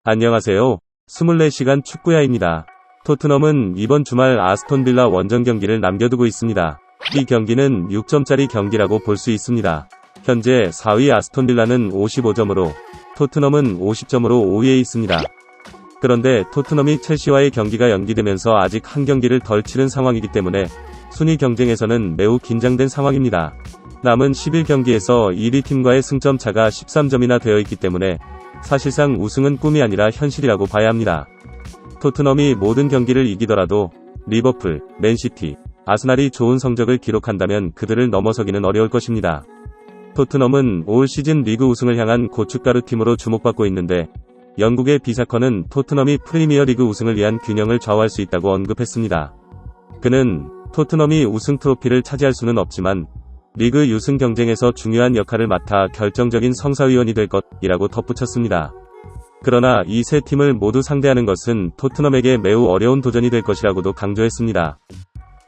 안녕하세요. 24시간 축구야입니다. 토트넘은 이번 주말 아스톤 빌라 원정 경기를 남겨두고 있습니다. 이 경기는 6점짜리 경기라고 볼 수 있습니다. 현재 4위 아스톤 빌라는 55점으로 토트넘은 50점으로 5위에 있습니다. 그런데 토트넘이 첼시와의 경기가 연기되면서 아직 한 경기를 덜 치른 상황이기 때문에 순위 경쟁에서는 매우 긴장된 상황입니다. 남은 11경기에서 1위 팀과의 승점 차가 13점이나 되어 있기 때문에 사실상 우승은 꿈이 아니라 현실이라고 봐야 합니다. 토트넘이 모든 경기를 이기더라도 리버풀, 맨시티, 아스날이 좋은 성적을 기록한다면 그들을 넘어서기는 어려울 것입니다. 토트넘은 올 시즌 리그 우승을 향한 고춧가루 팀으로 주목받고 있는데 영국의 비사컨은 토트넘이 프리미어리그 우승을 위한 균형을 좌우할 수 있다고 언급했습니다. 그는 토트넘이 우승 트로피를 차지할 수는 없지만 리그 유승 경쟁에서 중요한 역할을 맡아 결정적인 성사위원이 될 것이라고 덧붙였습니다. 그러나 이 세 팀을 모두 상대하는 것은 토트넘에게 매우 어려운 도전이 될 것이라고도 강조했습니다.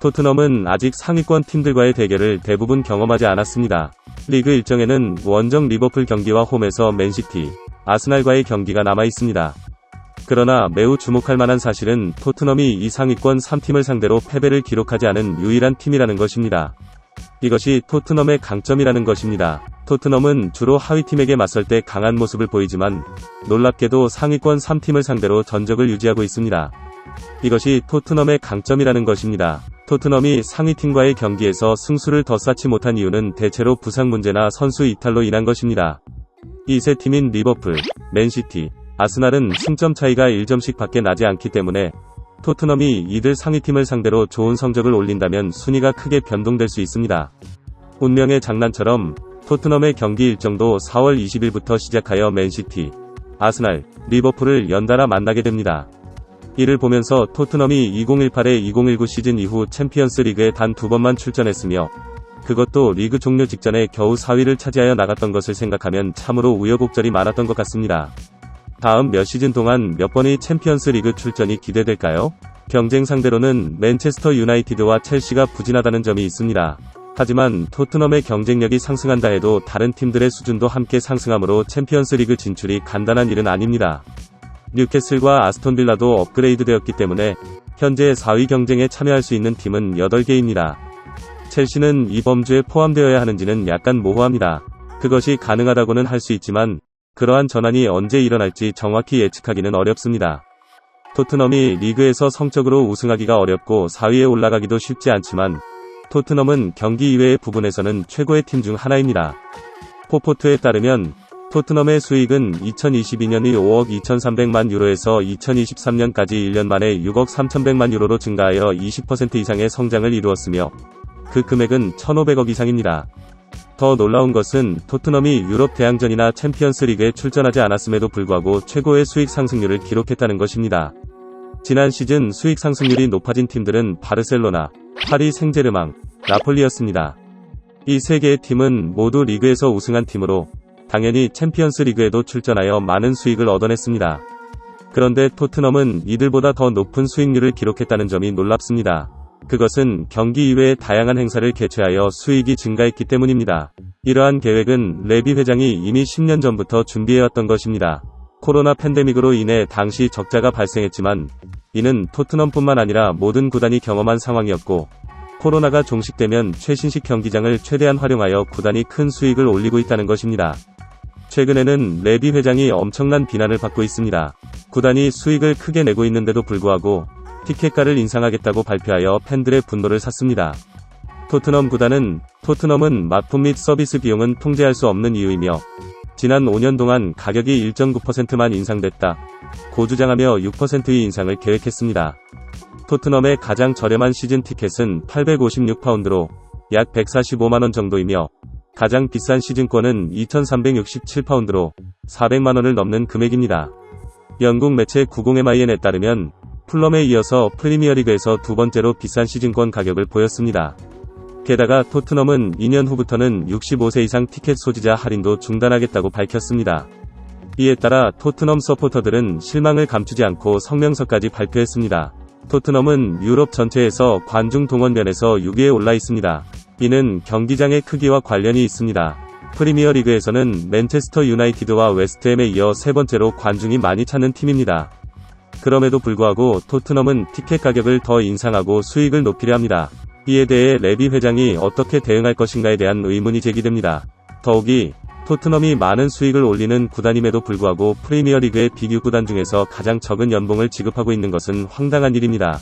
토트넘은 아직 상위권 팀들과의 대결을 대부분 경험하지 않았습니다. 리그 일정에는 원정 리버풀 경기와 홈에서 맨시티, 아스날과의 경기가 남아 있습니다. 그러나 매우 주목할 만한 사실은 토트넘이 이 상위권 3팀을 상대로 패배를 기록하지 않은 유일한 팀이라는 것입니다. 이것이 토트넘의 강점이라는 것입니다. 토트넘은 주로 하위팀에게 맞설 때 강한 모습을 보이지만 놀랍게도 상위권 3팀을 상대로 전적을 유지하고 있습니다. 이것이 토트넘의 강점이라는 것입니다. 토트넘이 상위팀과의 경기에서 승수를 더 쌓지 못한 이유는 대체로 부상 문제나 선수 이탈로 인한 것입니다. 이 세 팀인 리버풀, 맨시티, 아스날은 승점 차이가 1점씩 밖에 나지 않기 때문에 토트넘이 이들 상위팀을 상대로 좋은 성적을 올린다면 순위가 크게 변동될 수 있습니다. 운명의 장난처럼 토트넘의 경기 일정도 4월 20일부터 시작하여 맨시티, 아스날, 리버풀을 연달아 만나게 됩니다. 이를 보면서 토트넘이 2018-2019 시즌 이후 챔피언스 리그에 단 2번만 출전했으며 그것도 리그 종료 직전에 겨우 4위를 차지하여 나갔던 것을 생각하면 참으로 우여곡절이 많았던 것 같습니다. 다음 몇 시즌 동안 몇 번의 챔피언스 리그 출전이 기대될까요? 경쟁 상대로는 맨체스터 유나이티드와 첼시가 부진하다는 점이 있습니다. 하지만 토트넘의 경쟁력이 상승한다 해도 다른 팀들의 수준도 함께 상승하므로 챔피언스 리그 진출이 간단한 일은 아닙니다. 뉴캐슬과 아스톤 빌라도 업그레이드 되었기 때문에 현재 4위 경쟁에 참여할 수 있는 팀은 8개입니다. 첼시는 이 범주에 포함되어야 하는지는 약간 모호합니다. 그것이 가능하다고는 할 수 있지만 그러한 전환이 언제 일어날지 정확히 예측하기는 어렵습니다. 토트넘이 리그에서 성적으로 우승하기가 어렵고 4위에 올라가기도 쉽지 않지만 토트넘은 경기 이외의 부분에서는 최고의 팀 중 하나입니다. 포포트에 따르면 토트넘의 수익은 2022년이 5억 2,300만 유로에서 2023년까지 1년 만에 6억 3,100만 유로로 증가하여 20% 이상의 성장을 이루었으며 그 금액은 1,500억 이상입니다. 더 놀라운 것은 토트넘이 유럽 대항전이나 챔피언스 리그에 출전하지 않았음에도 불구하고 최고의 수익 상승률을 기록했다는 것입니다. 지난 시즌 수익 상승률이 높아진 팀들은 바르셀로나, 파리 생제르맹, 나폴리였습니다. 이 세 개의 팀은 모두 리그에서 우승한 팀으로 당연히 챔피언스 리그에도 출전하여 많은 수익을 얻어냈습니다. 그런데 토트넘은 이들보다 더 높은 수익률을 기록했다는 점이 놀랍습니다. 그것은 경기 이외의 다양한 행사를 개최하여 수익이 증가했기 때문입니다. 이러한 계획은 레비 회장이 이미 10년 전부터 준비해왔던 것입니다. 코로나 팬데믹으로 인해 당시 적자가 발생했지만 이는 토트넘뿐만 아니라 모든 구단이 경험한 상황이었고 코로나가 종식되면 최신식 경기장을 최대한 활용하여 구단이 큰 수익을 올리고 있다는 것입니다. 최근에는 레비 회장이 엄청난 비난을 받고 있습니다. 구단이 수익을 크게 내고 있는데도 불구하고 티켓가를 인상하겠다고 발표하여 팬들의 분노를 샀습니다. 토트넘은 맞품 및 서비스 비용은 통제할 수 없는 이유이며 지난 5년 동안 가격이 1.9%만 인상됐다 고 주장하며 6%의 인상을 계획했습니다. 토트넘의 가장 저렴한 시즌 티켓은 856파운드로 약 145만원 정도이며 가장 비싼 시즌권은 2367파운드로 400만원을 넘는 금액입니다. 영국 매체 90MIN에 따르면 풀럼에 이어서 프리미어리그에서 두 번째로 비싼 시즌권 가격을 보였습니다. 게다가 토트넘은 2년 후부터는 65세 이상 티켓 소지자 할인도 중단하겠다고 밝혔습니다. 이에 따라 토트넘 서포터들은 실망을 감추지 않고 성명서까지 발표했습니다. 토트넘은 유럽 전체에서 관중 동원 면에서 6위에 올라 있습니다. 이는 경기장의 크기와 관련이 있습니다. 프리미어리그에서는 맨체스터 유나이티드와 웨스트햄에 이어 세 번째로 관중이 많이 찾는 팀입니다. 그럼에도 불구하고 토트넘은 티켓 가격을 더 인상하고 수익을 높이려 합니다. 이에 대해 레비 회장이 어떻게 대응할 것인가에 대한 의문이 제기됩니다. 더욱이 토트넘이 많은 수익을 올리는 구단임에도 불구하고 프리미어리그의 비교 구단 중에서 가장 적은 연봉을 지급하고 있는 것은 황당한 일입니다.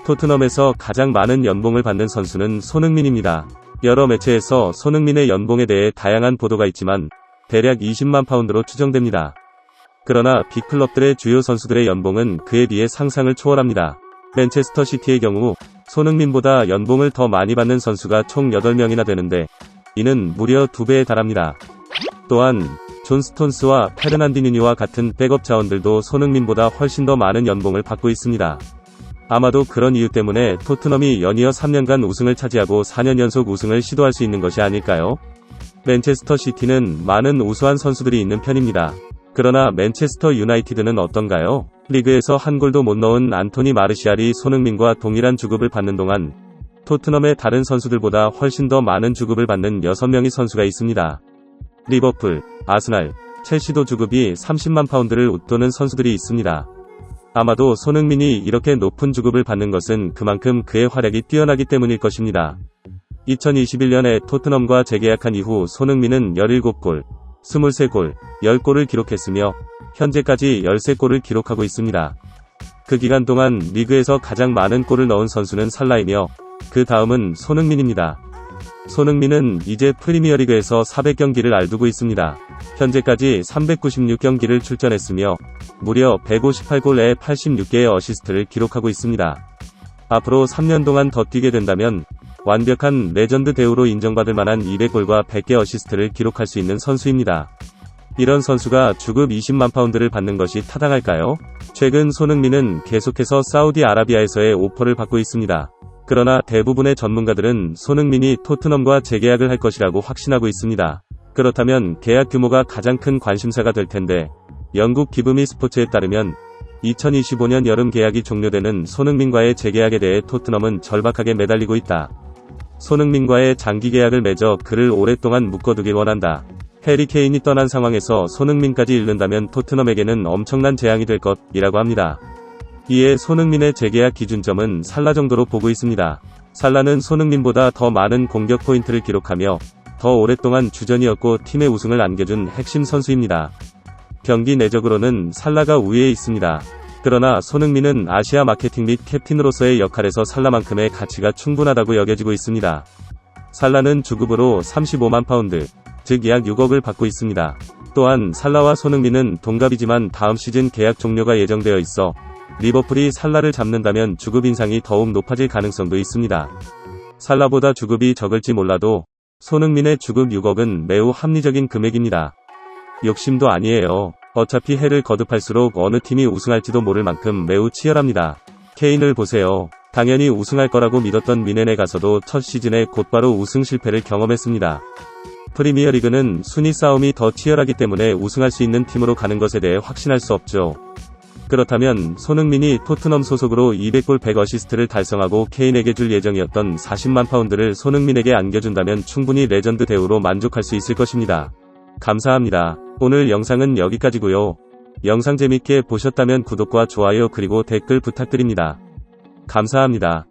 토트넘에서 가장 많은 연봉을 받는 선수는 손흥민입니다. 여러 매체에서 손흥민의 연봉에 대해 다양한 보도가 있지만 대략 20만 파운드로 추정됩니다. 그러나 빅클럽들의 주요 선수들의 연봉은 그에 비해 상상을 초월합니다. 맨체스터 시티의 경우 손흥민보다 연봉을 더 많이 받는 선수가 총 8명이나 되는데 이는 무려 2배에 달합니다. 또한 존 스톤스와 페르난디뉴와 같은 백업 자원들도 손흥민보다 훨씬 더 많은 연봉을 받고 있습니다. 아마도 그런 이유 때문에 토트넘이 연이어 3년간 우승을 차지하고 4년 연속 우승을 시도할 수 있는 것이 아닐까요? 맨체스터 시티는 많은 우수한 선수들이 있는 편입니다. 그러나 맨체스터 유나이티드는 어떤가요? 리그에서 한 골도 못 넣은 안토니 마르시알이 손흥민과 동일한 주급을 받는 동안 토트넘의 다른 선수들보다 훨씬 더 많은 주급을 받는 6명의 선수가 있습니다. 리버풀, 아스날, 첼시도 주급이 30만 파운드를 웃도는 선수들이 있습니다. 아마도 손흥민이 이렇게 높은 주급을 받는 것은 그만큼 그의 활약이 뛰어나기 때문일 것입니다. 2021년에 토트넘과 재계약한 이후 손흥민은 17골, 23골, 10골을 기록했으며 현재까지 13골을 기록하고 있습니다. 그 기간 동안 리그에서 가장 많은 골을 넣은 선수는 살라이며 그 다음은 손흥민입니다. 손흥민은 이제 프리미어리그에서 400경기를 앞두고 있습니다. 현재까지 396경기를 출전했으며 무려 158골에 86개의 어시스트를 기록하고 있습니다. 앞으로 3년 동안 더 뛰게 된다면 완벽한 레전드 대우로 인정받을 만한 200골과 100개 어시스트를 기록할 수 있는 선수입니다. 이런 선수가 주급 20만 파운드를 받는 것이 타당할까요? 최근 손흥민은 계속해서 사우디아라비아에서의 오퍼를 받고 있습니다. 그러나 대부분의 전문가들은 손흥민이 토트넘과 재계약을 할 것이라고 확신하고 있습니다. 그렇다면 계약 규모가 가장 큰 관심사가 될 텐데 영국 기브미 스포츠에 따르면 2025년 여름 계약이 종료되는 손흥민과의 재계약에 대해 토트넘은 절박하게 매달리고 있다. 손흥민과의 장기 계약을 맺어 그를 오랫동안 묶어두길 원한다. 해리 케인이 떠난 상황에서 손흥민까지 잃는다면 토트넘에게는 엄청난 재앙이 될 것이라고 합니다. 이에 손흥민의 재계약 기준점은 살라 정도로 보고 있습니다. 살라는 손흥민보다 더 많은 공격 포인트를 기록하며 더 오랫동안 주전이었고 팀의 우승을 안겨준 핵심 선수입니다. 경기 내적으로는 살라가 우위에 있습니다. 그러나 손흥민은 아시아 마케팅 및 캡틴으로서의 역할에서 살라만큼의 가치가 충분하다고 여겨지고 있습니다. 살라는 주급으로 35만 파운드, 즉 약 6억을 받고 있습니다. 또한 살라와 손흥민은 동갑이지만 다음 시즌 계약 종료가 예정되어 있어 리버풀이 살라를 잡는다면 주급 인상이 더욱 높아질 가능성도 있습니다. 살라보다 주급이 적을지 몰라도 손흥민의 주급 6억은 매우 합리적인 금액입니다. 욕심도 아니에요. 어차피 해를 거듭할수록 어느 팀이 우승할지도 모를 만큼 매우 치열합니다. 케인을 보세요. 당연히 우승할 거라고 믿었던 미넨에 가서도 첫 시즌에 곧바로 우승 실패를 경험했습니다. 프리미어리그는 순위 싸움이 더 치열하기 때문에 우승할 수 있는 팀으로 가는 것에 대해 확신할 수 없죠. 그렇다면 손흥민이 토트넘 소속으로 200골 100어시스트를 달성하고 케인에게 줄 예정이었던 40만 파운드를 손흥민에게 안겨준다면 충분히 레전드 대우로 만족할 수 있을 것입니다. 감사합니다. 오늘 영상은 여기까지고요. 영상 재밌게 보셨다면 구독과 좋아요 그리고 댓글 부탁드립니다. 감사합니다.